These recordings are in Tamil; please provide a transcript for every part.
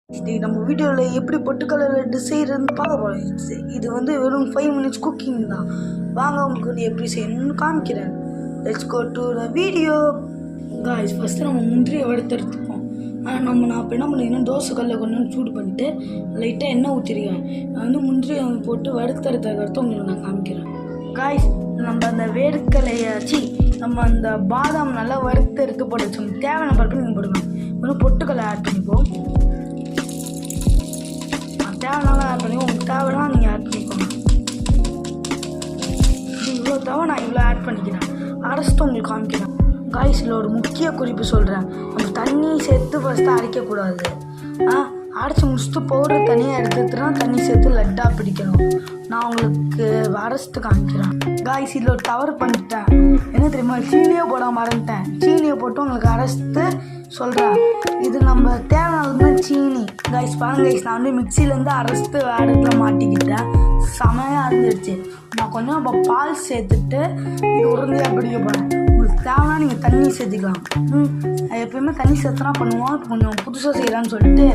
நம்ம வீடியோவில் எப்படி பொட்டுக்கடலை லட்டு செய்கிறதுன்னு பார்க்க போகிறோம். இது வந்து வெறும் 5 minutes குக்கிங் தான். வாங்க உங்களுக்கு வந்து எப்படி செய்யணும்னு காமிக்கிறேன். Let's go to the video. Guys, first நம்ம முந்திரியை வறுத்தெடுத்துப்போம். நான் இப்போ என்ன பண்ணிங்கன்னா தோசை கல்லை கொஞ்சம் சூடு பண்ணிவிட்டு லைட்டாக எண்ணெய் ஊற்றிருக்கேன். நான் வந்து முந்திரியை போட்டு வறுத்தெடுத்ததுக்கடுத்து உங்களுக்கு நான் காமிக்கிறேன். காய்ஸ், நம்ம அந்த வேர்க்கலையாச்சு நம்ம அந்த பாதாம் நல்லா வறுத்தெடுத்து போட்டு வச்சோம். தேவையான பருப்பு நீங்கள் போடுங்க. கொஞ்சம் பொட்டுக்கடலை ஆட் பண்ணிப்போம். தேவைனாலும் ஆட் பண்ணி உங்களுக்கு தேவைன்னா நீங்கள் ஆட் பண்ணிக்கோங்க. இவ்வளோ தேவை நான் இவ்வளோ ஆட் பண்ணிக்கிறேன். அரைச்சிட்டு உங்களுக்கு காமிக்கிறேன். காய்ஸில் ஒரு முக்கிய குறிப்பு சொல்கிறேன். நம்ம தண்ணி சேர்த்து ஃபஸ்ட்டு அரைக்கக்கூடாது. அரைச்சி முடிச்சுட்டு பவுடர் தனியாக எடுத்துட்டுனா தண்ணி சேர்த்து லட்டாக பிடிக்கணும். நான் உங்களுக்கு அரைச்சிட்டு காமிக்கிறேன். காய்ஸ், இதில் ஒரு தவறு பண்ணிட்டேன். என்ன தெரியுமா, சீனியே போட மறந்துட்டேன். சீனியை போட்டு உங்களுக்கு அரைச்சிட்டு சொல்கிறேன். இது நம்ம தேவையானது சீனி. காய்ஸ் பாருங்க காய்ஸ், நான் வந்து மிக்சிலேருந்து அரைச்சிட்டு இடத்துல மாட்டிக்கிட்டேன். செமையாக இருந்துடுச்சு. நான் கொஞ்சம் இப்போ பால் சேர்த்துட்டு இது உருந்தையாக பிடிக்க போகிறேன். உங்களுக்கு தேவைன்னா நீங்கள் தண்ணி சேர்த்துக்கலாம். எப்பயுமே தண்ணி சேர்த்துனா பண்ணுவோம். இப்போ கொஞ்சம் புதுசாக செய்யலான்னு சொல்லிட்டு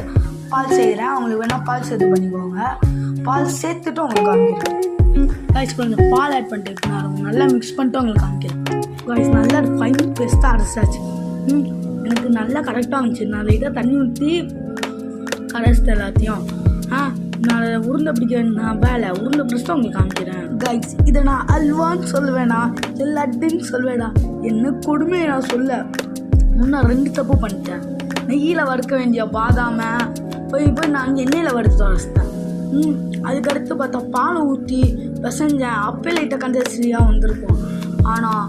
பால் செய்கிறேன். அவங்களுக்கு வேணால் பால் சேர்த்து பண்ணிக்கோங்க. பால் சேர்த்துட்டு உங்களுக்கு காமிக்கிறேன். காய்ஸ், கொஞ்சம் பால் ஆட் பண்ணிட்டு நான் நல்லா மிக்ஸ் பண்ணிட்டு உங்களுக்கு காமிக்கிறேன். காய்ஸ், நல்லா ஃபைன் பேஸ்ட்டாக அரைச்சாச்சு. எனக்கு நல்லா கரெக்டாக இருந்துச்சு. நான் லைட்டாக தண்ணி ஊற்றி கரைச்சிட்டு எல்லாத்தையும் நான் உருண்டை பிடிக்க நான் உருண்டை பிடிச்சிட்டு உங்களுக்கு காமிக்கிறேன். கைஸ், இதை நான் அல்வான்னு சொல்லுவேனா இல்லை லட்டுன்னு சொல்லுவேடா, என்ன கொடுமையை நான் சொல்ல. நான் 2 தப்பு பண்ணிட்டேன். நெய்யில் வறுக்க வேண்டிய பாதாமை போய் நான் எண்ணெயில் வறுத்து வரைச்சிட்டேன். அதுக்கடுத்து பார்த்தா பாலை ஊற்றி பிசைஞ்சேன். அப்பே லைட்டாக கண்டசியாக வந்திருக்கும். ஆனால்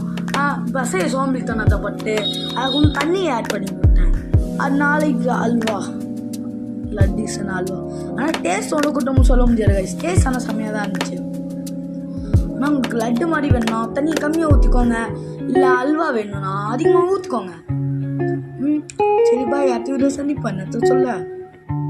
பசைய சோம்பேறித்தனத்தை பட்டு அதை கொஞ்சம் தண்ணியை ஆட் பண்ணி விட்டேன். அதனால இது அல்வா லட்டீஸ்ன்னு அல்வா. ஆனால் டேஸ்ட் ஒன்று கூட்டமும் சொல்ல முடியாது கைஸ். டேஸ்ட் ஆனால் செம்மையாக தான் இருந்துச்சு. ஆனால் உங்களுக்கு லட்டு மாதிரி வேணும்னா தண்ணியை கம்மியாக ஊற்றிக்கோங்க. இல்லை அல்வா வேணும்னா அதிகமாக ஊற்றிக்கோங்க. சரி பாய், அடுத்த வீடியோ சந்திப்பேன் சொல்ல.